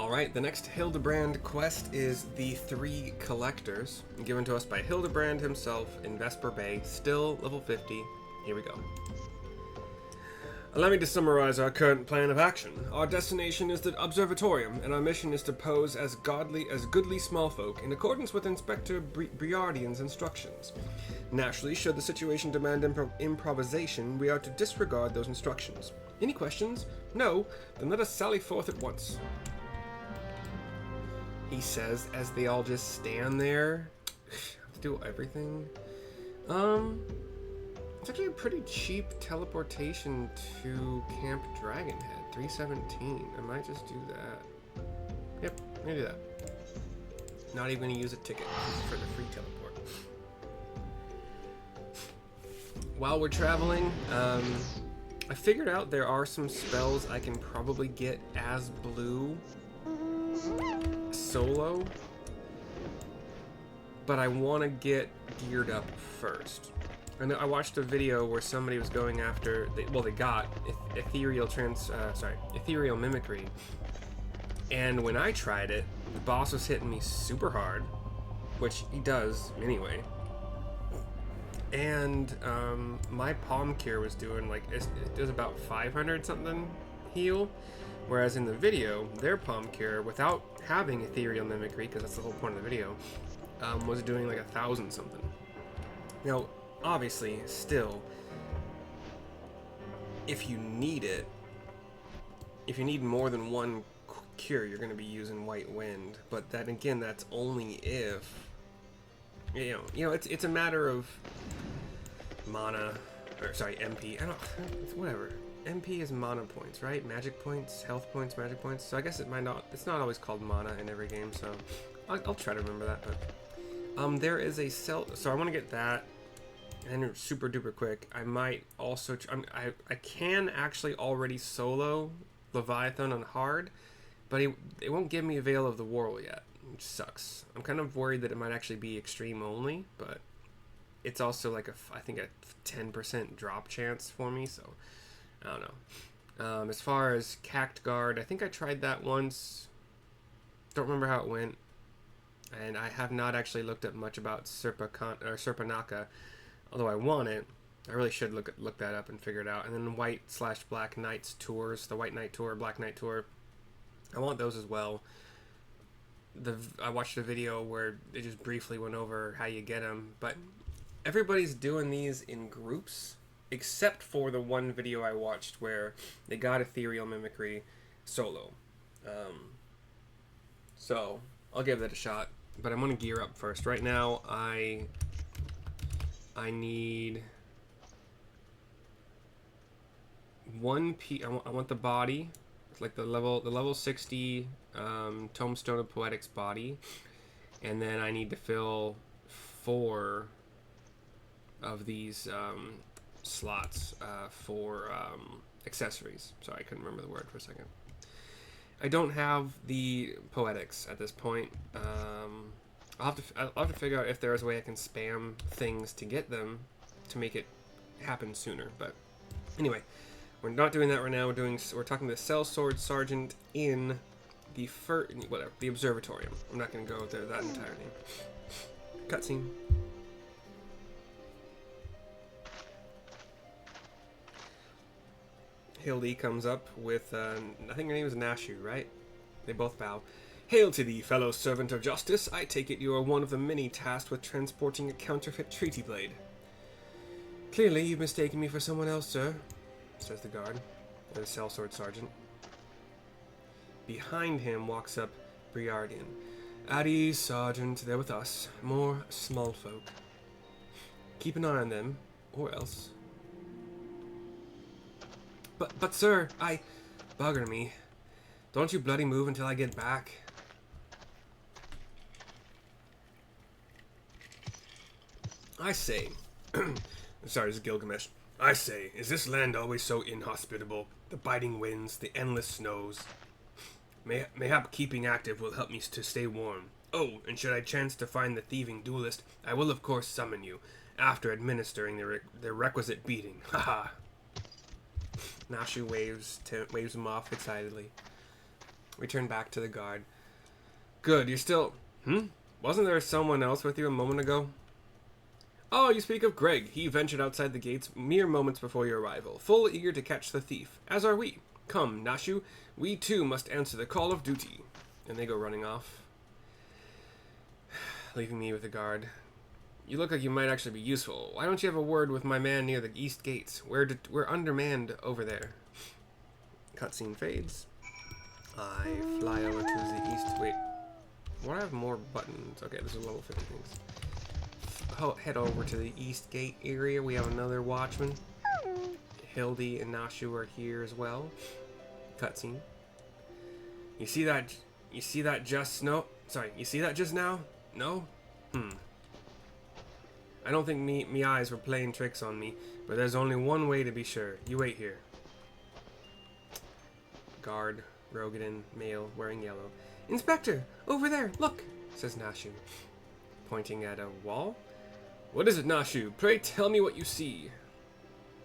Alright, the next Hildebrand quest is the Three Collectors, given to us by Hildebrand himself in Vesper Bay, still level 50. Here we go. Allow me to summarize our current plan of action. Our destination is the Observatorium, and our mission is to pose as goodly small folk in accordance with Inspector Briardian's instructions. Naturally, should the situation demand improvisation, we are to disregard those instructions. Any questions? No? Then let us sally forth at once. He says as they all just stand there. Have to do everything. It's actually a pretty cheap teleportation to Camp Dragonhead. 317. I might just do that. Yep, I'm gonna do that. Not even gonna use a ticket for the free teleport. While we're traveling, I figured out there are some spells I can probably get as blue solo, but I want to get geared up first. And I watched a video where somebody was going after, they got ethereal mimicry, and when I tried it, the boss was hitting me super hard, which he does anyway. And my palm cure was doing like it does about 500 something heal, whereas in the video, their palm cure without having ethereal mimicry, because that's the whole point of the video, was doing like 1,000 something. Now, obviously, still, if you need it, if you need more than one cure, you're going to be using White Wind. But then again, that's only if you know it's a matter of mana, or sorry, MP. It's whatever. MP is mana points, right? Magic points, health points, magic points. So I guess it's not always called mana in every game. So I'll try to remember that. But there is a cell. So I want to get that. And super duper quick, I might also I can actually already solo Leviathan on hard, but it won't give me a Veil of the Whirl yet, which sucks. I'm kind of worried that it might actually be extreme only, but it's also like I think a 10% drop chance for me, so I don't know. As far as Cact Guard, I think I tried that once. Don't remember how it went, and I have not actually looked up much about Serpanaka. Although I want it, I really should look that up and figure it out. And then White/Black Knights tours, the White Knight tour, Black Knight tour, I want those as well. I watched a video where they just briefly went over how you get them, but everybody's doing these in groups, except for the one video I watched where they got ethereal mimicry solo. So I'll give that a shot, but I'm gonna gear up first. Right now, I need one piece. I want the body, like the level 60 Tombstone of Poetics body, and then I need to fill 4 of these slots for have Sorry, I couldn't remember the word for a second. I don't have the Poetics at this point. I'll have to figure out if there is a way I can spam things to get them to make it happen sooner. But anyway, we're not doing that right now. We're talking to the Sellsword Sergeant in the Observatorium. I'm not going to go through that entire name. Cutscene. Hildy comes up with I think her name is Nashu, right? They both bow. Hail to thee, fellow servant of justice. I take it you are one of the many tasked with transporting a counterfeit treaty blade. Clearly, you've mistaken me for someone else, sir, says the guard, the Sellsword Sergeant. Behind him walks up Briardian. At ease, Sergeant, they're with us. More small folk. Keep an eye on them, or else. But sir, bugger me. Don't you bloody move until I get back. I say, sorry, this is Gilgamesh. I say, is this land always so inhospitable? The biting winds, the endless snows. Mayhap keeping active will help me to stay warm. Oh, and should I chance to find the thieving duelist, I will of course summon you, after administering the requisite beating. Haha. Nashu waves him off excitedly. We turn back to the guard. Good, you're still... Wasn't there someone else with you a moment ago? Oh, you speak of Greg. He ventured outside the gates mere moments before your arrival, full eager to catch the thief, as are we. Come, Nashu, we too must answer the call of duty. And they go running off, leaving me with the guard. You look like you might actually be useful. Why don't you have a word with my man near the east gates? We're undermanned over there. Cutscene fades. I fly over to the east. Wait, why do I have more buttons? Okay, this is level 50 things. Head over to the east gate area. We have another watchman. Hildy and Nashu are here as well. Cutscene. You see that? You see that just no? Sorry, you see that just now? No? I don't think me eyes were playing tricks on me, but there's only one way to be sure. You wait here. Guard, Rogadin, male, wearing yellow. Inspector, over there, look, says Nashu, pointing at a wall. What is it, Nashu? Pray tell me what you see.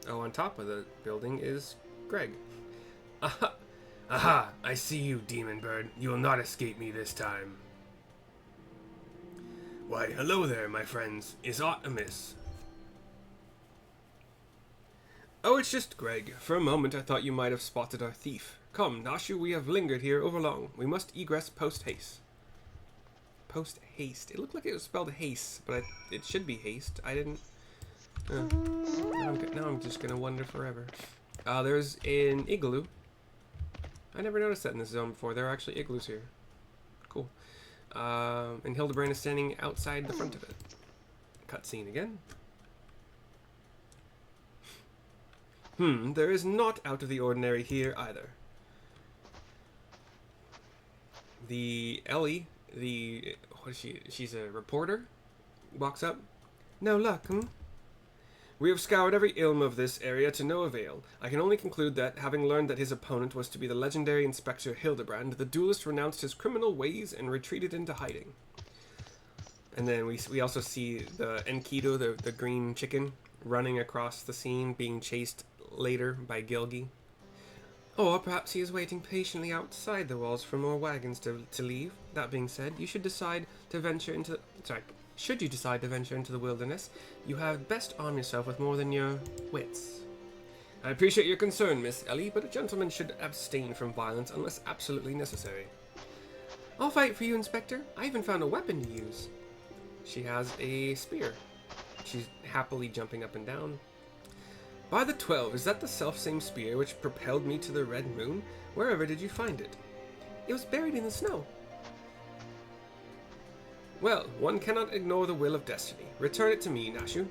Oh, on top of the building is Greg. Aha! Aha! I see you, demon bird. You will not escape me this time. Why, hello there, my friends. Is aught amiss? Oh, it's just Greg. For a moment I thought you might have spotted our thief. Come, Nashu, we have lingered here overlong. We must egress post-haste. Post-haste. It looked like it was spelled haste, but it should be haste. I didn't... now I'm just gonna wonder forever. There's an igloo. I never noticed that in this zone before. There are actually igloos here. Cool. And Hildebrand is standing outside the front of it. Cutscene again. There is naught out of the ordinary here either. The Ellie, what is she? She's a reporter. Walks up. No luck, We have scoured every ilm of this area to no avail. I can only conclude that, having learned that his opponent was to be the legendary Inspector Hildebrand, the duelist renounced his criminal ways and retreated into hiding. And then we also see the Enkidu, the green chicken, running across the scene, being chased later by Gilgi. Or perhaps he is waiting patiently outside the walls for more wagons to leave. That being said, you should decide to venture into... Should you decide to venture into the wilderness, you have best arm yourself with more than your wits. I appreciate your concern, Miss Ellie, but a gentleman should abstain from violence unless absolutely necessary. I'll fight for you, Inspector. I even found a weapon to use. She has a spear. She's happily jumping up and down. By the 12, is that the self-same spear which propelled me to the Red Moon? Wherever did you find it? It was buried in the snow. Well, one cannot ignore the will of destiny. Return it to me, Nashu.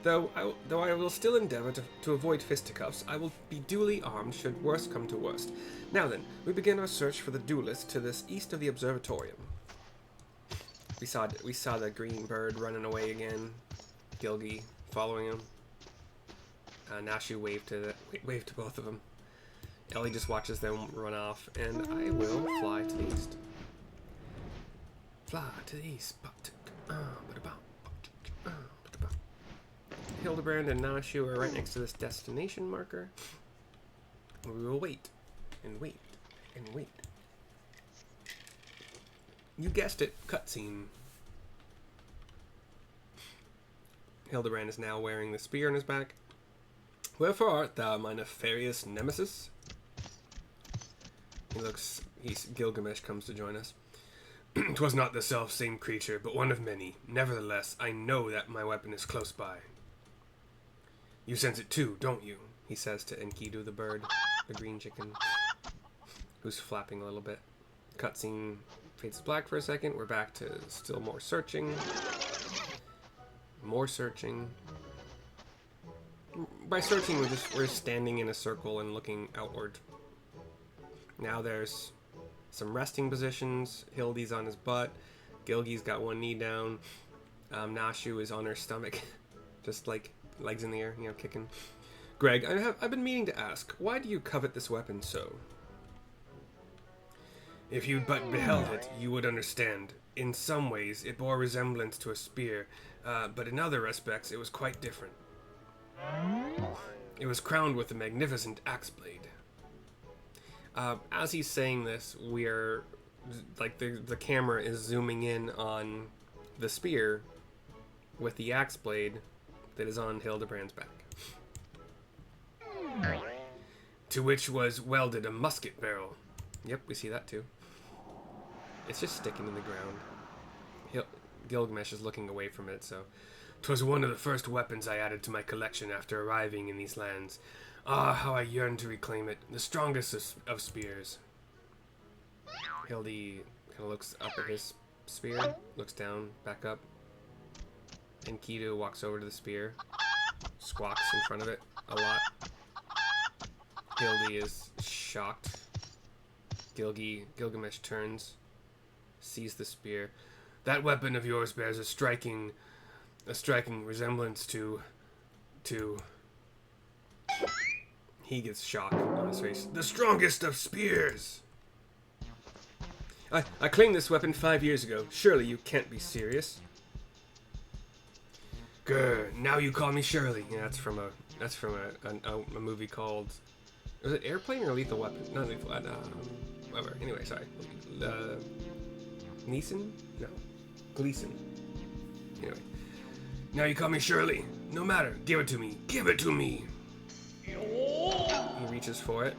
Though I will still endeavor to avoid fisticuffs, I will be duly armed should worst come to worst. Now then, we begin our search for the duelist to this east of the observatorium. We saw the green bird running away again. Gilgi following him. Nashu waved to both of them. Ellie just watches them run off, and I will fly to the east. Fly to the east. Hildebrand and Nashu are right next to this destination marker. We will wait, and wait, and wait. You guessed it, cutscene. Hildebrand is now wearing the spear on his back. Wherefore art thou, my nefarious nemesis? Gilgamesh comes to join us. 'Twas not the self-same creature, but one of many. Nevertheless, I know that my weapon is close by. You sense it too, don't you? He says to Enkidu the bird, the green chicken, who's flapping a little bit. Cutscene fades to black for a second. We're back to still more searching. More searching. By searching, we're standing in a circle and looking outward. Now there's some resting positions. Hildy's on his butt. Gilgi's got one knee down. Nashu is on her stomach, just like legs in the air, kicking. Greg, I've been meaning to ask, why do you covet this weapon so? If you'd but beheld it, you would understand. In some ways, it bore resemblance to a spear, but in other respects, it was quite different. It was crowned with a magnificent axe blade. As he's saying this, we're like the camera is zooming in on the spear with the axe blade that is on Hildebrand's back, to which was welded a musket barrel. Yep, we see that too. It's just sticking in the ground. Gilgamesh is looking away from it, so... 'Twas one of the first weapons I added to my collection after arriving in these lands. Ah, how I yearn to reclaim it. The strongest of spears. Hildy kind of looks up at his spear, looks down, back up. And Kido walks over to the spear, squawks in front of it a lot. Hildy is shocked. Gilgamesh turns, sees the spear. That weapon of yours bears a striking resemblance to... He gets shocked on his face. The strongest of spears! I claimed this weapon 5 years ago. Surely you can't be serious. Grr, now you call me Shirley. Yeah, that's from a movie called... Was it Airplane or Lethal Weapon? Not Lethal Weapon. Whatever. Anyway, sorry. Neeson? No. Gleason. Anyway. Now you call me Shirley. No matter. Give it to me. Give it to me. He reaches for it.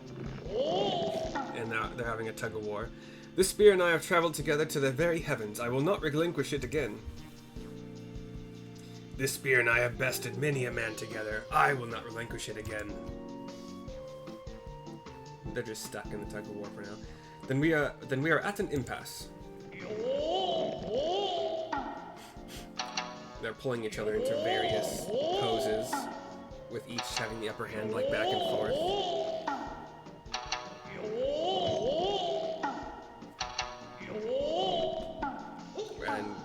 And now they're having a tug of war. This spear and I have traveled together to the very heavens. I will not relinquish it again. This spear and I have bested many a man together. I will not relinquish it again. They're just stuck in the tug of war for now. Then we are at an impasse. They're pulling each other into various poses, with each having the upper hand, like back and forth. And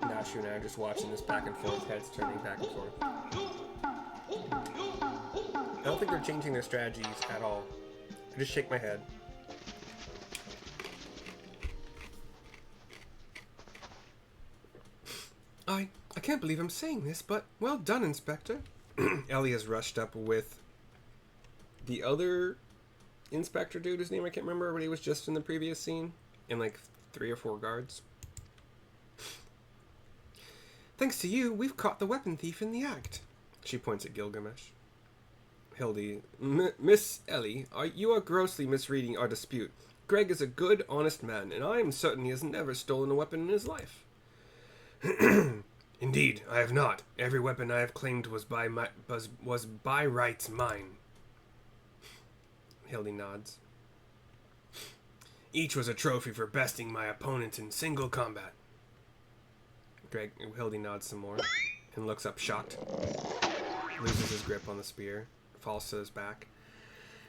Nashu and I are just watching this back and forth, heads turning back and forth. I don't think they're changing their strategies at all. I just shake my head. I can't believe I'm saying this, but well done, Inspector. Ellie has rushed up with the other Inspector dude, whose name I can't remember, but he was just in the previous scene, and like 3 or 4 guards. Thanks to you, we've caught the weapon thief in the act. She points at Gilgamesh. Hildy, Miss Ellie, you are grossly misreading our dispute. Greg is a good, honest man, and I am certain he has never stolen a weapon in his life. Indeed, I have not. Every weapon I have claimed was by rights mine. Hildy nods. Each was a trophy for besting my opponent in single combat. Hildy nods some more and looks up shocked. Loses his grip on the spear. Falls to his back.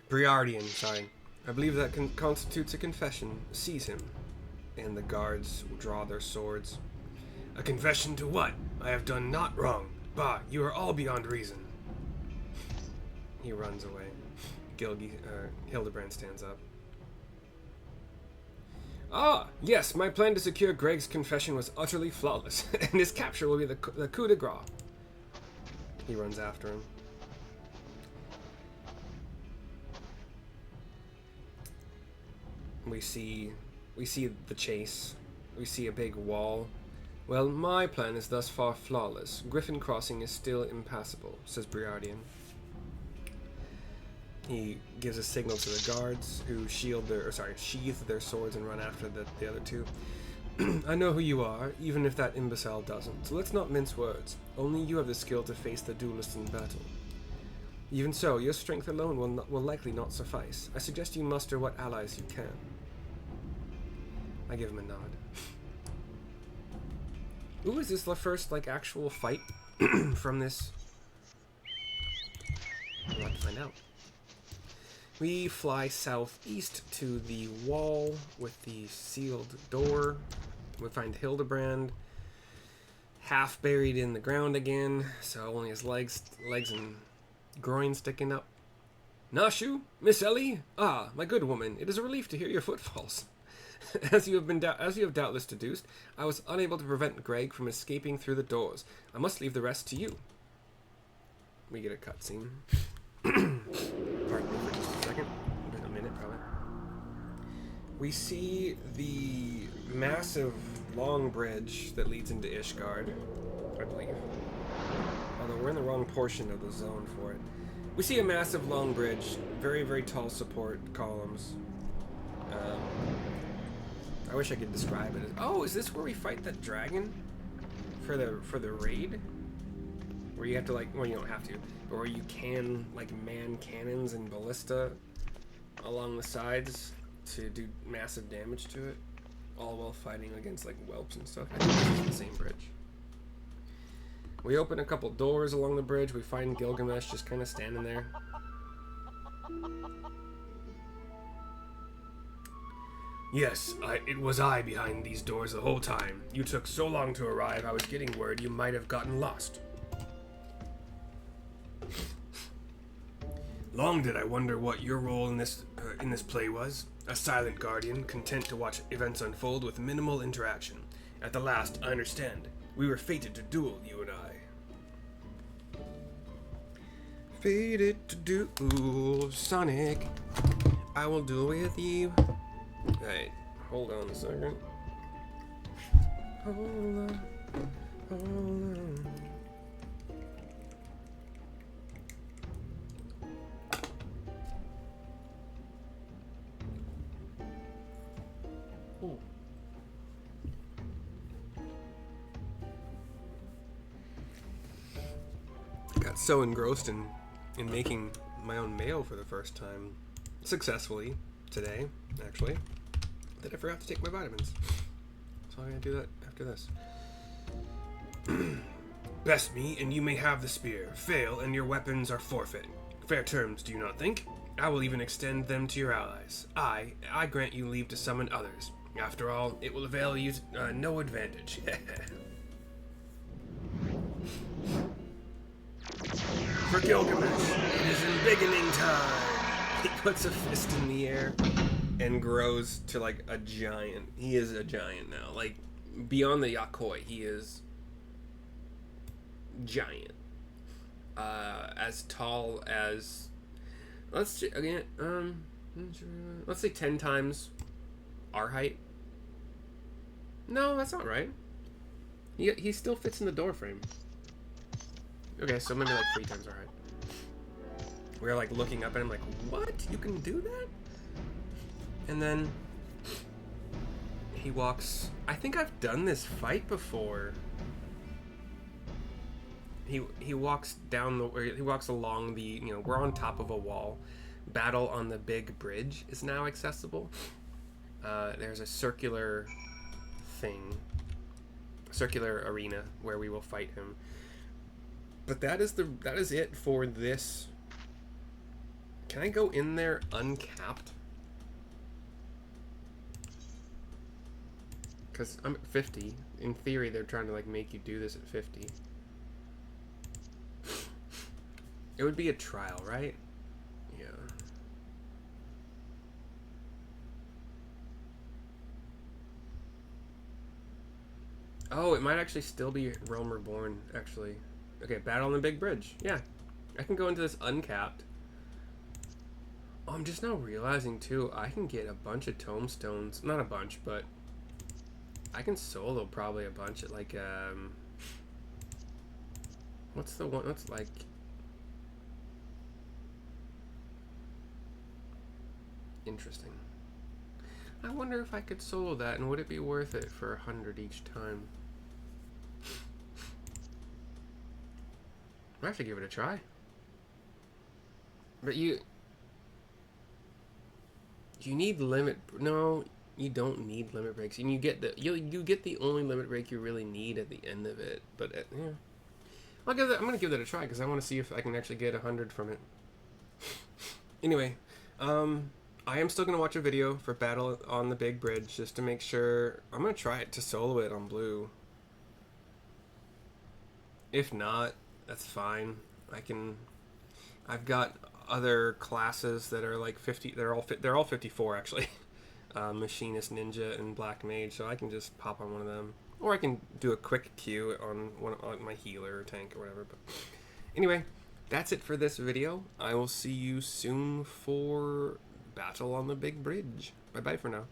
Briardian, sorry. I believe that constitutes a confession. Seize him. And the guards draw their swords. A confession to what? I have done not wrong. Bah, you are all beyond reason. He runs away. Hildebrand stands up. Ah, yes, my plan to secure Greg's confession was utterly flawless, and his capture will be the coup de grace. He runs after him. We see the chase. We see a big wall. Well, my plan is thus far flawless. Griffin Crossing is still impassable, says Briardian. He gives a signal to the guards, who sheathe their swords and run after the other two. I know who you are, even if that imbecile doesn't, so let's not mince words. Only you have the skill to face the duelist in battle. Even so, your strength alone will likely not suffice. I suggest you muster what allies you can. I give him a nod. Ooh, is this the first, actual fight from this? We'll have to find out. We fly southeast to the wall with the sealed door. We find Hildebrand half buried in the ground again, so only his legs and groin sticking up. Nashu, Miss Ellie, ah, my good woman, it is a relief to hear your footfalls. As you have doubtless deduced, I was unable to prevent Greg from escaping through the doors. I must leave the rest to you. We get a cutscene. Pardon me for just a second. A minute, probably. We see the massive long bridge that leads into Ishgard, I believe. Although we're in the wrong portion of the zone for it. We see a massive long bridge, very, very tall support columns. I wish I could describe it. Oh, is this where we fight that dragon for the raid? Where you have to, like, well, you don't have to, but where you can, like, man cannons and ballista along the sides to do massive damage to it, all while fighting against, like, whelps and stuff. I think this is the same bridge. We open a couple doors along the bridge. We find Gilgamesh just kind of standing there. Yes, it was I behind these doors the whole time. You took so long to arrive, I was getting word you might have gotten lost. Long did I wonder what your role in this play was. A silent guardian, content to watch events unfold with minimal interaction. At the last, I understand. We were fated to duel, you and I. Fated to duel, Sonic. I will duel with you. Alright, hold on a second. Hold on. Hold on. Ooh. I got so engrossed in making my own mayo for the first time, successfully, today, actually, that I forgot to take my vitamins. So I'm gonna do that after this. Best me, and you may have the spear. Fail, and your weapons are forfeit. Fair terms, do you not think? I will even extend them to your allies. I grant you leave to summon others. After all, it will avail you no advantage. For Gilgamesh, it is embiggening time. He puts a fist in the air and grows to like a giant. He is a giant now. Like, beyond the Yakoi, he is giant. As tall as, let's say 10 times our height. No, that's not right. He still fits in the door frame. Okay, so maybe like 3 times our height. We're like looking up at him like, what? You can do that? And then he walks. I think I've done this fight before. He walks down the. He walks along the. You know, we're on top of a wall. Battle on the big bridge is now accessible. There's a circular thing, circular arena where we will fight him. But that is it for this. Can I go in there uncapped? Because I'm at 50. In theory, they're trying to like make you do this at 50. It would be a trial, right? Yeah. Oh, it might actually still be Realm Reborn, actually. Okay, battle on the big bridge. Yeah. I can go into this uncapped. Oh, I'm just now realizing, too, I can get a bunch of tomestones. Not a bunch, but I can solo probably a bunch at, like, what's the one that's, like, interesting. I wonder if I could solo that, and would it be worth it for 100 each time? I have to give it a try. But you need limit. No, you don't need limit breaks, and you get the only limit break you really need at the end of it. But yeah, I'm gonna give that a try because I want to see if I can actually get 100 from it. Anyway, I am still gonna watch a video for Battle on the Big Bridge just to make sure. I'm gonna try it to solo it on blue. If not, that's fine. I've got other classes that are like 50. They're all 54 actually. Machinist, Ninja, and Black Mage. So I can just pop on one of them, or I can do a quick Q on my healer or tank or whatever. But anyway, that's it for this video. I will see you soon for Battle on the Big Bridge. Bye bye for now.